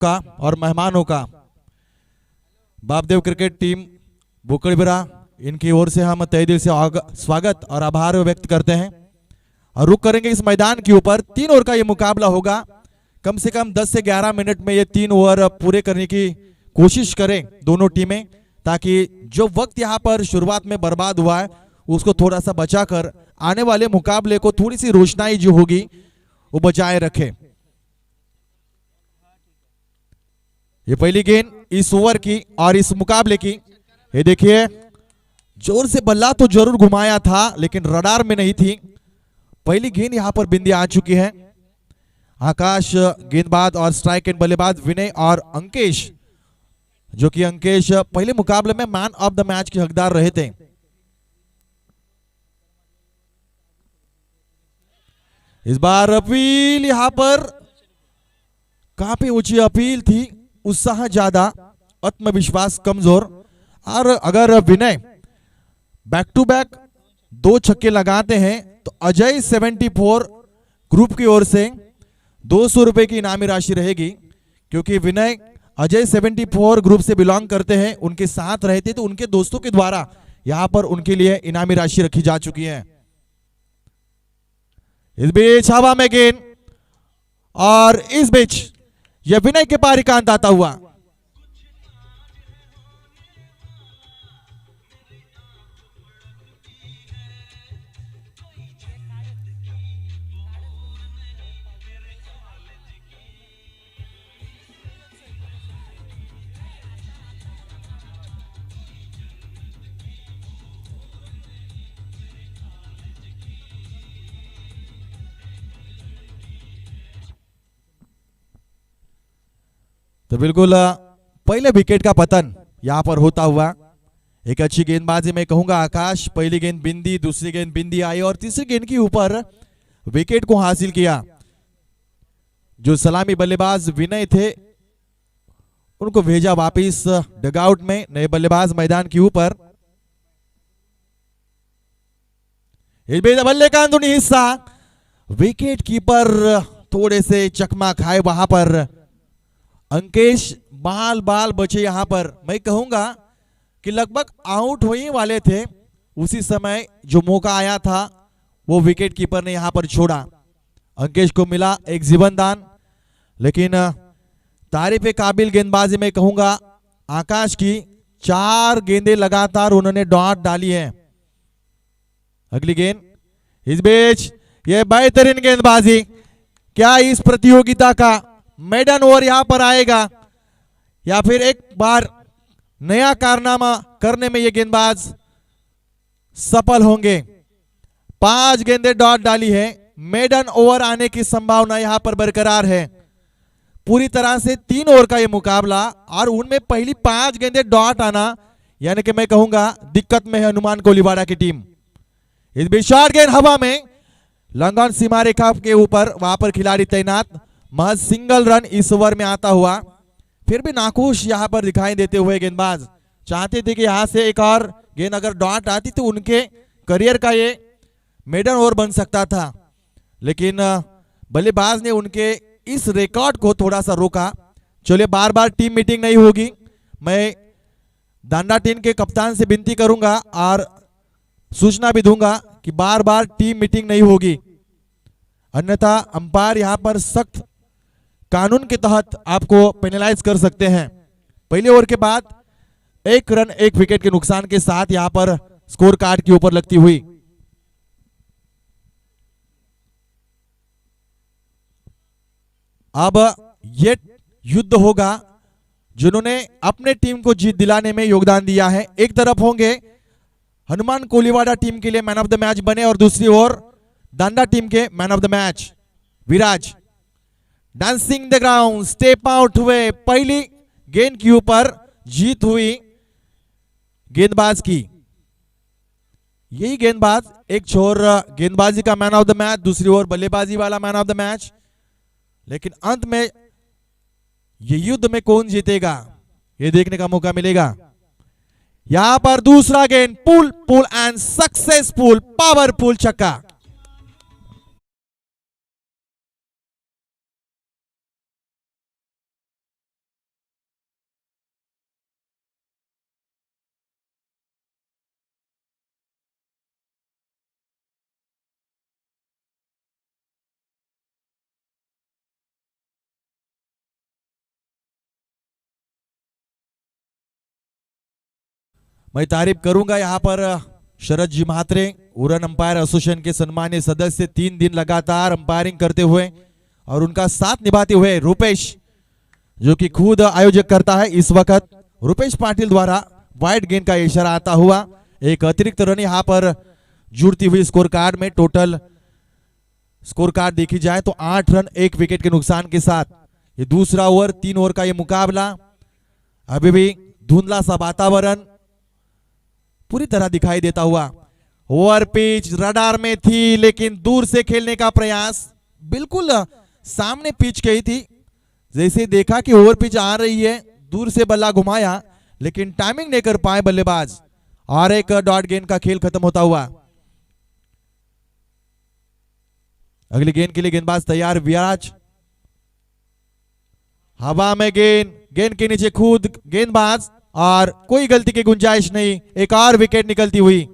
का और मेहमानों का बापदेव क्रिकेट टीम बुकड़बिरा, इनकी ओर से हम तहे दिल से स्वागत और आभार व्यक्त करते हैं और रुक करेंगे इस मैदान के ऊपर। 3 ओवर का ये मुकाबला होगा। कम से कम 10 से 11 मिनट में ये 3 ओवर पूरे करने की कोशिश करें दोनों टीमें, ताकि जो वक्त यहाँ पर शुरुआत में बर्बाद हुआ है उसको थोड़ा सा बचाकर आने वाले मुकाबले को थोड़ी सी रोशनाई जो होगी वो बचाए रखे। ये पहली गेंद इस ओवर की और इस मुकाबले की। ये देखिए जोर से बल्ला तो जरूर घुमाया था लेकिन रडार में नहीं थी। पहली गेंद यहां पर बिंदी आ चुकी है। आकाश गेंदबाज और स्ट्राइक एंड बल्लेबाज विनय और अंकेश, जो कि अंकेश पहले मुकाबले में मैन ऑफ द मैच के हकदार रहे थे। इस बार अपील यहां पर काफी ऊंची अपील थी, उत्साह ज्यादा, आत्मविश्वास कमजोर। और अगर विनय बैक टू बैक 2 छक्के लगाते हैं तो अजय 74 ग्रुप की ओर से 200 रुपए की इनामी राशि रहेगी, क्योंकि विनय अजय 74 ग्रुप से बिलोंग करते हैं, उनके साथ रहते तो उनके दोस्तों के द्वारा यहां पर उनके लिए इनामी राशि रखी जा चुकी है। इस बीच हवा में गेंद और इस बीच यह विनय के पार एकांत आता हुआ। तो बिल्कुल पहले विकेट का पतन यहां पर होता हुआ। एक अच्छी गेंदबाजी मैं कहूंगा आकाश। पहली गेंद बिंदी, दूसरी गेंद बिंदी आई और तीसरी गेंद के ऊपर विकेट को हासिल किया। जो सलामी बल्लेबाज विनय थे उनको भेजा वापिस डगआउट में। नए बल्लेबाज मैदान के ऊपर। बल्ले का अंदरूनी हिस्सा विकेट कीपर थोड़े से चकमा खाए वहां पर। अंकेश बाल बाल बचे यहां पर। मैं कहूंगा कि लगभग आउट होने वाले थे, उसी समय जो मौका आया था वो विकेट कीपर ने यहां पर छोड़ा। अंकेश को मिला एक जीवनदान, लेकिन तारीफ काबिल गेंदबाजी में कहूंगा आकाश की। 4 गेंदें लगातार उन्होंने डॉट डाली है। अगली गेंद इस बीच ये बेहतरीन गेंदबाजी। क्या इस प्रतियोगिता का मेडन ओवर यहां पर आएगा या फिर एक बार नया कारनामा करने में ये गेंदबाज सफल होंगे? 5 गेंदें डॉट डाली है। मेडन ओवर आने की संभावना यहां पर बरकरार है। पूरी तरह से 3 ओवर का ये मुकाबला और उनमें पहली 5 गेंदें डॉट आना, यानी कि मैं कहूंगा दिक्कत में है हनुमान कोलीवाड़ा की टीम। इस बीच शॉर्ट गेंद हवा में, लंघन सीमा रेखा के ऊपर, वहां पर खिलाड़ी तैनात। महज सिंगल रन इस ओवर में आता हुआ। फिर भी नाखुश यहां पर दिखाई देते हुए गेंदबाज चाहते थे कि यहां से एक और गेंद अगर डॉट आती तो उनके करियर का ये मेडन ओवर बन सकता था, लेकिन बल्लेबाज ने उनके इस रिकॉर्ड को थोड़ा सा रोका। चलिए बार बार टीम मीटिंग नहीं होगी। मैं दांडा टीम के कप्तान से विनती करूंगा और सूचना भी दूंगा कि बार बार टीम मीटिंग नहीं होगी, अन्यथा अंपायर यहां पर सख्त कानून के तहत आपको पेनलाइज कर सकते हैं। पहले ओवर के बाद 1 रन 1 विकेट के नुकसान के साथ यहां पर स्कोर कार्ड के ऊपर लगती हुई। अब ये युद्ध होगा जिन्होंने अपने टीम को जीत दिलाने में योगदान दिया है। एक तरफ होंगे हनुमान कोलीवाड़ा टीम के लिए मैन ऑफ द मैच बने और दूसरी ओर दांडा टीम के man of the match Viraj. Dancing the ground, step out हुए। पहली गेंद के ऊपर जीत हुई गेंदबाज की। यही गेंदबाज एक छोर गेंदबाजी का मैन ऑफ द मैच, दूसरी ओर बल्लेबाजी वाला मैन ऑफ द मैच। लेकिन अंत में ये युद्ध में कौन जीतेगा ये देखने का मौका मिलेगा। यहां पर दूसरा गेंद, पुल एंड सक्सेसफुल पावरफुल छक्का। मैं तारीफ करूंगा यहाँ पर शरद जी म्हात्रे, उड़न अंपायर एसोसिएशन के सम्मानित सदस्य, 3 दिन लगातार अंपायरिंग करते हुए और उनका साथ निभाते हुए रूपेश, जो कि खुद आयोजक करता है इस वक्त, रूपेश पाटिल द्वारा वाइड गेंद का इशारा आता हुआ एक अतिरिक्त रन यहाँ पर जुड़ती हुई स्कोर कार्ड में। टोटल स्कोर कार्ड देखी जाए तो 8 रन 1 विकेट के नुकसान के साथ ये दूसरा ओवर, 3 ओवर का ये मुकाबला। अभी भी धुंधला सा वातावरण पूरी तरह दिखाई देता हुआ। ओवर पिच रडार में थी, लेकिन दूर से खेलने का प्रयास, बिल्कुल सामने पिच गई थी। जैसे देखा कि ओवर पिच आ रही है, दूर से बल्ला घुमाया, लेकिन टाइमिंग नहीं कर पाए बल्लेबाज और एक डॉट गेंद का खेल खत्म होता हुआ। अगली गेंद के लिए गेंदबाज तैयार, विराज। हवा में गेंद, गेंद के नीचे खुद गेंदबाज और कोई गलती की गुंजाइश नहीं, एक और विकेट निकलती हुई।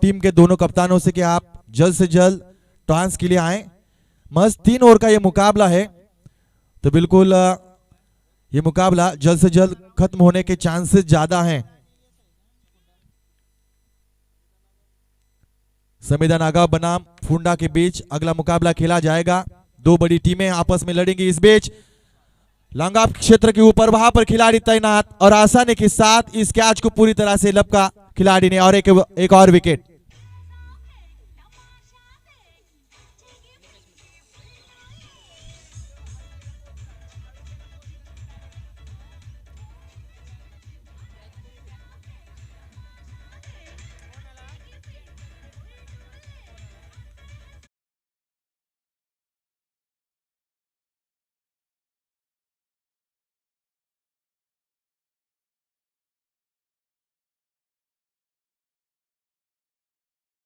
टीम के दोनों कप्तानों से कि आप जल्द से जल्द टॉस के लिए आए। मस्त 3 ओवर का ये मुकाबला है, तो बिल्कुल ये मुकाबला जल्द से जल्द खत्म होने के चांसेस ज्यादा हैं। संविधान नागांव बनाम फुंडा के बीच अगला मुकाबला खेला जाएगा। 2 बड़ी टीमें आपस में लड़ेंगी। इस बीच लांगाप क्षेत्र के ऊपर वहां पर खिलाड़ी तैनात और आसानी के साथ इस कैच को पूरी तरह से लपका खिलाड़ी ने और एक और विकेट।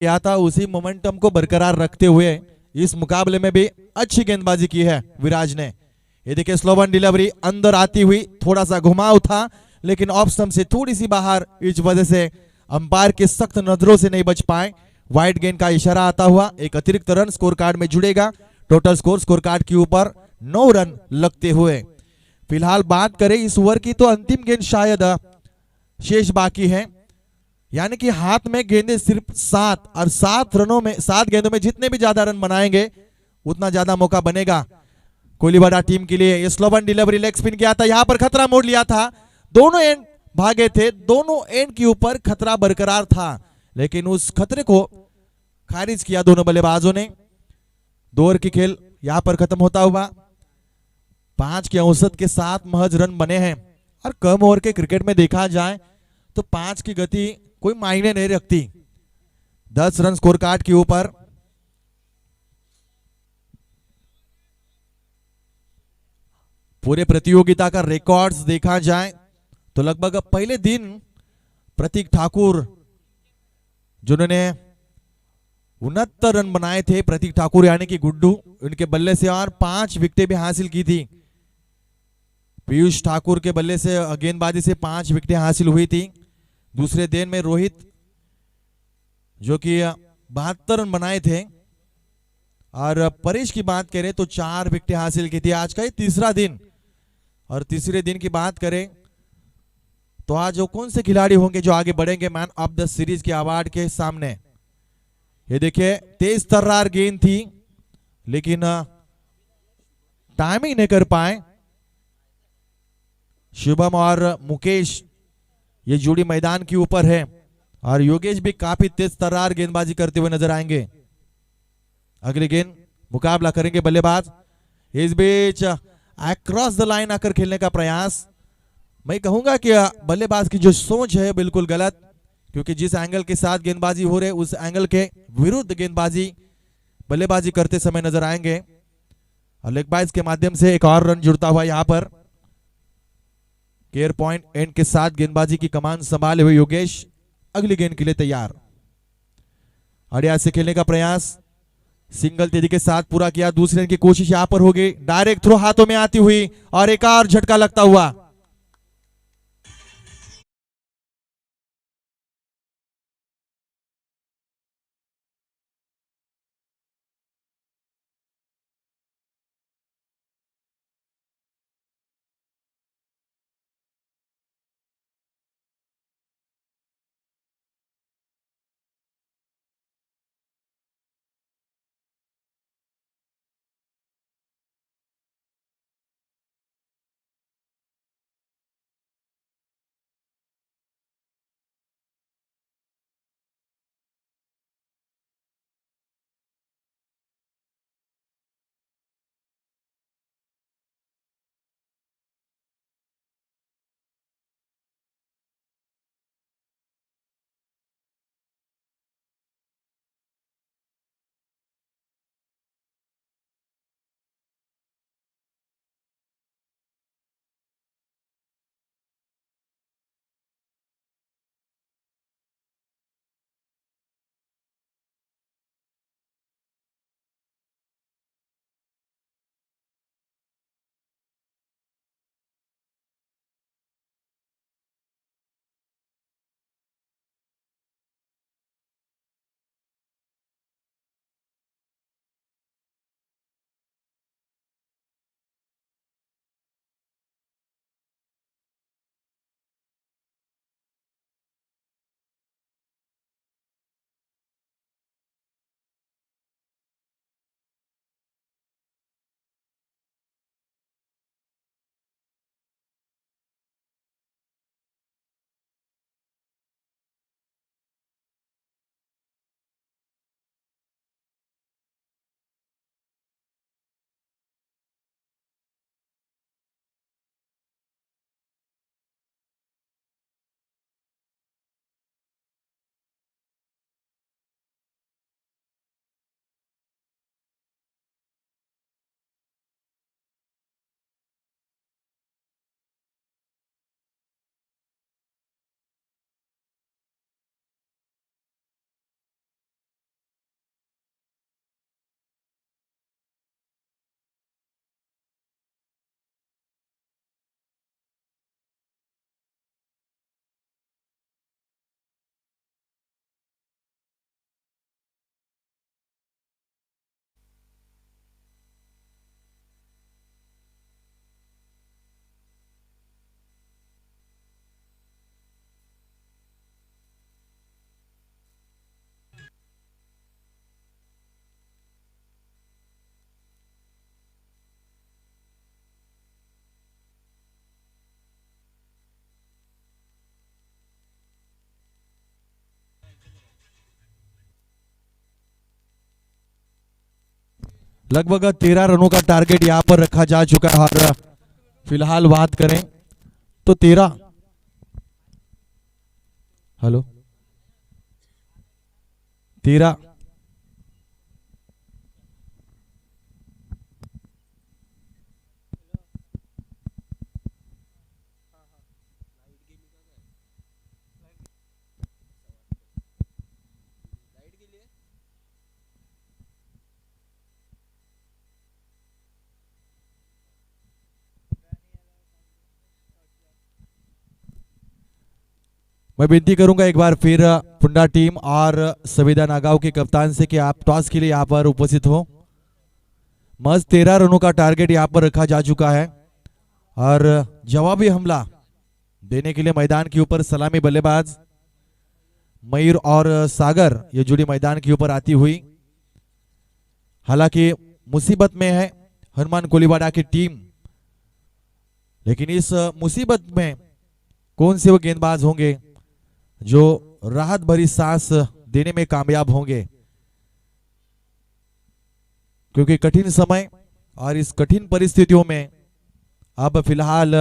क्या था, उसी मोमेंटम को बरकरार रखते हुए इस मुकाबले में भी अच्छी गेंदबाजी की है विराज ने। ये देखिए स्लो वन डिलीवरी अंदर आती हुई, थोड़ा सा घुमाव था, लेकिन ऑफ स्टंप से थोड़ी सी बाहर, इस वजह से अंपायर के सख्त नजरों से नहीं बच पाए। वाइड गेंद का इशारा आता हुआ एक अतिरिक्त रन स्कोर कार्ड में जुड़ेगा। टोटल स्कोर कार्ड के ऊपर 9 रन लगते हुए। फिलहाल बात करें इस ओवर की तो अंतिम गेंद शायद शेष बाकी है, यानी कि हाथ में गेंदें सिर्फ 7 और 7 रनों में, 7 गेंदों में जितने भी ज्यादा रन बनाएंगे उतना ज्यादा मौका बनेगा कोहलीवाड़ा टीम के लिए। ये slow one delivery leg spin किया था, यहां पर खतरा मोड़ लिया था, दोनों एंड भागे थे, दोनों एंड के ऊपर खतरा बरकरार था, लेकिन उस खतरे को खारिज किया दोनों बल्लेबाजों ने। 2 ओवर की खेल यहां पर खत्म होता हुआ। 5 के औसत के साथ महज रन बने हैं और कम ओवर के क्रिकेट में देखा जाए तो 5 की गति कोई मायने नहीं रखती। 10 रन स्कोर कार्ड के ऊपर। पूरे प्रतियोगिता का रिकॉर्ड्स देखा जाए तो लगभग पहले दिन प्रतीक ठाकुर जिन्होंने 69 रन बनाए थे, प्रतीक ठाकुर यानी कि गुड्डू, उनके बल्ले से और 5 विकेटें भी हासिल की थी। पीयूष ठाकुर के बल्ले से गेंदबाजी से 5 विकेटें हासिल हुई थी। दूसरे दिन में रोहित जो कि 72 रन बनाए थे, और परेश की बात करें तो 4 विकेटें हासिल की थी। आज का ये तीसरा दिन, और तीसरे दिन की बात करें तो आज वो कौन से खिलाड़ी होंगे जो आगे बढ़ेंगे मैन ऑफ द सीरीज के अवार्ड के सामने। ये देखिए तेज तर्रार गेंद थी, लेकिन टाइमिंग नहीं कर पाए। शुभम और मुकेश ये जोड़ी मैदान के ऊपर है, और योगेश भी काफी तेज तर्रार गेंदबाजी करते हुए नजर आएंगे। अगली गेंद मुकाबला करेंगे बल्लेबाज। इस बीच अक्रॉस द लाइन आकर खेलने का प्रयास, मैं कहूंगा कि बल्लेबाज की जो सोच है बिल्कुल गलत, क्योंकि जिस एंगल के साथ गेंदबाजी हो रहे उस एंगल के विरुद्ध गेंदबाजी बल्लेबाजी करते समय नजर आएंगे। और लेग बाइज के माध्यम से एक और रन जुड़ता हुआ यहां पर। केयर पॉइंट एंड के साथ गेंदबाजी की कमान संभाले हुए योगेश अगली गेंद के लिए तैयार। अड़ियाल से खेलने का प्रयास, सिंगल तेजी के साथ पूरा किया। दूसरे रन की कोशिश यहां पर होगी, डायरेक्ट थ्रो हाथों में आती हुई और एक और झटका लगता हुआ। लगभग 13 रनों का टारगेट यहां पर रखा जा चुका है और फिलहाल बात करें तो 13, हेलो 13, मैं विनती करूंगा एक बार फिर पुंडा टीम और संविदा नागांव के कप्तान से कि आप टॉस के लिए यहां पर उपस्थित हो। मस्त 13 रनों का टारगेट यहां पर रखा जा चुका है और जवाबी हमला देने के लिए मैदान के ऊपर सलामी बल्लेबाज मयूर और सागर ये जोड़ी मैदान के ऊपर आती हुई। हालांकि मुसीबत में है हनुमान कोलीवाड़ा की टीम, लेकिन इस मुसीबत में कौन से वो गेंदबाज होंगे जो राहत भरी सांस देने में कामयाब होंगे, क्योंकि कठिन समय और इस कठिन परिस्थितियों में अब फिलहाल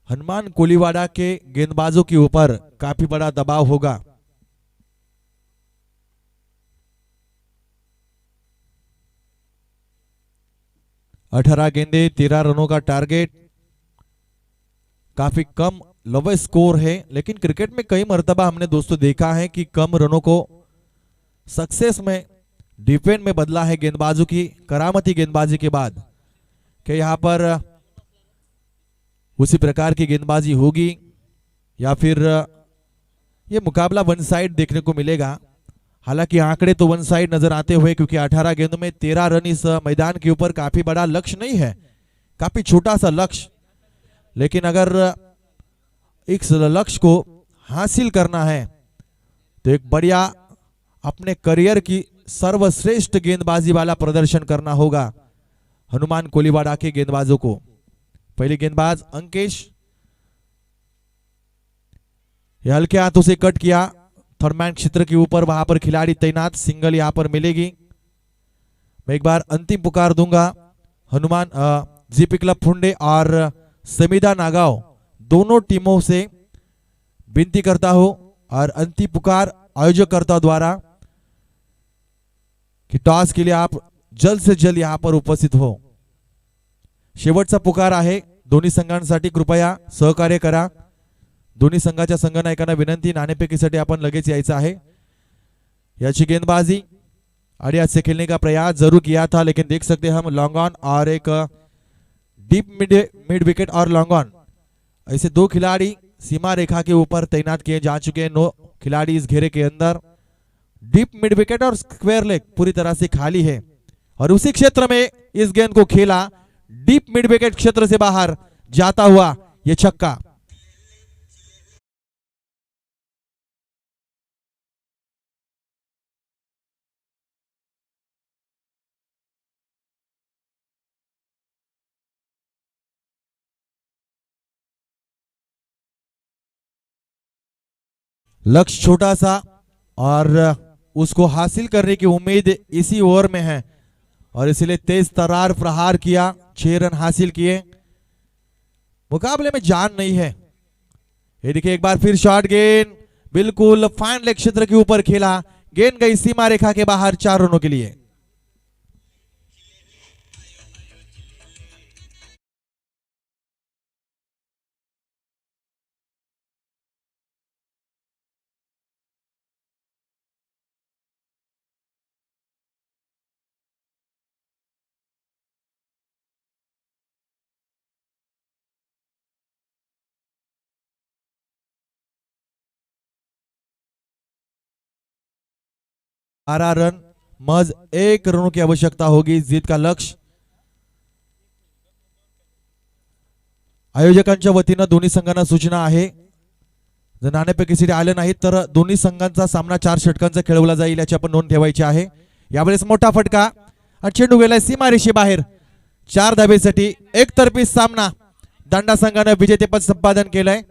हनुमान कोलीवाड़ा के गेंदबाजों के ऊपर काफी बड़ा दबाव होगा। अठारह गेंदे 13 रनों का टारगेट। काफी कम लोवेस्ट स्कोर है, लेकिन क्रिकेट में कई मर्तबा हमने दोस्तों देखा है कि कम रनों को सक्सेस में डिफेंड में बदला है गेंदबाजों की करामती गेंदबाजी के बाद। कि यहाँ पर उसी प्रकार की गेंदबाजी होगी या फिर ये मुकाबला वन साइड देखने को मिलेगा। हालांकि आंकड़े तो वन साइड नजर आते हुए, क्योंकि 18 गेंदों में 13 रन इस मैदान के ऊपर काफी बड़ा लक्ष्य नहीं है, काफी छोटा सा लक्ष्य। लेकिन अगर इस लक्ष्य को हासिल करना है तो एक बढ़िया अपने करियर की सर्वश्रेष्ठ गेंदबाजी वाला प्रदर्शन करना होगा हनुमान कोलीवाड़ा के गेंदबाजों को। पहली गेंदबाज अंकेश, यह हल्के हाथों से कट किया, थर्डमैन क्षेत्र के ऊपर वहां पर खिलाड़ी तैनात, सिंगल यहां पर मिलेगी। मैं एक बार अंतिम पुकार दूंगा हनुमान जीपी क्लब फुंडे और समीदा नागांव दोनों टीमों से विनती करता हूं और अंतिम पुकार आयोजकर्ता द्वारा कि टॉस के लिए आप जल्द से जल्द यहां पर उपस्थित हो। शेवटचा पुकार आहे, दोन्ही संघांसाठी कृपया सहकार्य करा। दोन्ही संघाच्या संघनायकांना विनंती, नाणेफेकीसाठी आपण लगेच यायचं आहे। याची गेंदबाजी अड़ियात से खेलने का प्रयास जरूर किया था, लेकिन देख सकते हैं हम लॉन्ग ऑन और एक डीप मिड विकेट और लॉन्ग ऑन, ऐसे दो खिलाड़ी सीमा रेखा के ऊपर तैनात किए जा चुके हैं। 9 खिलाड़ी इस घेरे के अंदर, डीप मिड विकेट और स्क्वायर लेग पूरी तरह से खाली है और उसी क्षेत्र में इस गेंद को खेला, डीप मिड विकेट क्षेत्र से बाहर जाता हुआ यह छक्का। लक्ष्य छोटा सा और उसको हासिल करने की उम्मीद इसी ओवर में है और इसलिए तेज तरार प्रहार किया, 6 रन हासिल किए। मुकाबले में जान नहीं है। ये देखिए एक बार फिर शॉट, गेंद बिल्कुल फाइन लेग क्षेत्र के ऊपर खेला, गेंद गई सीमा रेखा के बाहर 4 रनों के लिए। बारह रन, महज 1 रनों की आवश्यकता होगी जीत का लक्ष्य। आयोजकांच्या वतीनं दोन्ही संघांना सूचना आहे, जर नाणेफेकीसाठी आले नाहीत तर दोन्ही संघांचा सामना 4 षटकांचा खेळवला जाईल याची आपण नोंद ठेवायची आहे। यावेळेस मोठा फटका आणि चेंडू गेलाय सीमारेषे बाहेर। 4 धाबेसाठी एकतर्फी सामना, दांडा संघाने विजेतेपद संपादन केलंय,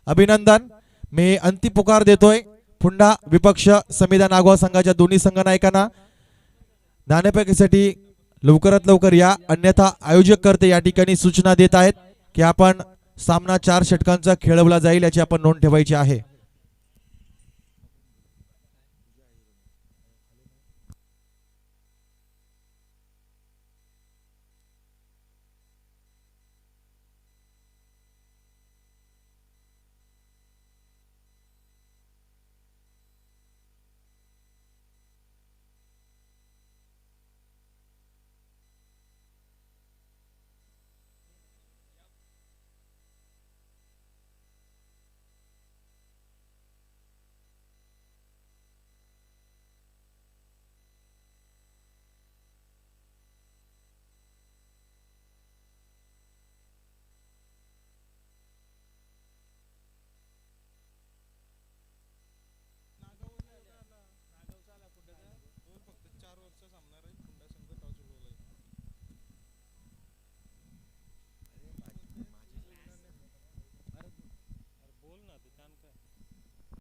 अभिनंदन। मी अंतिम पुकार देतोय फुंडा विपक्ष समीदा नागांव संघाच्या दोन्ही संघनायकांना, नाणेफेकीसाठी लवकरात लवकर या, अन्यथा आयोजक करते या ठिकाणी सूचना देत आहेत की आपण सामना 4 षटकांचा खेळवला जाईल याची आपण नोंद ठेवायची आहे।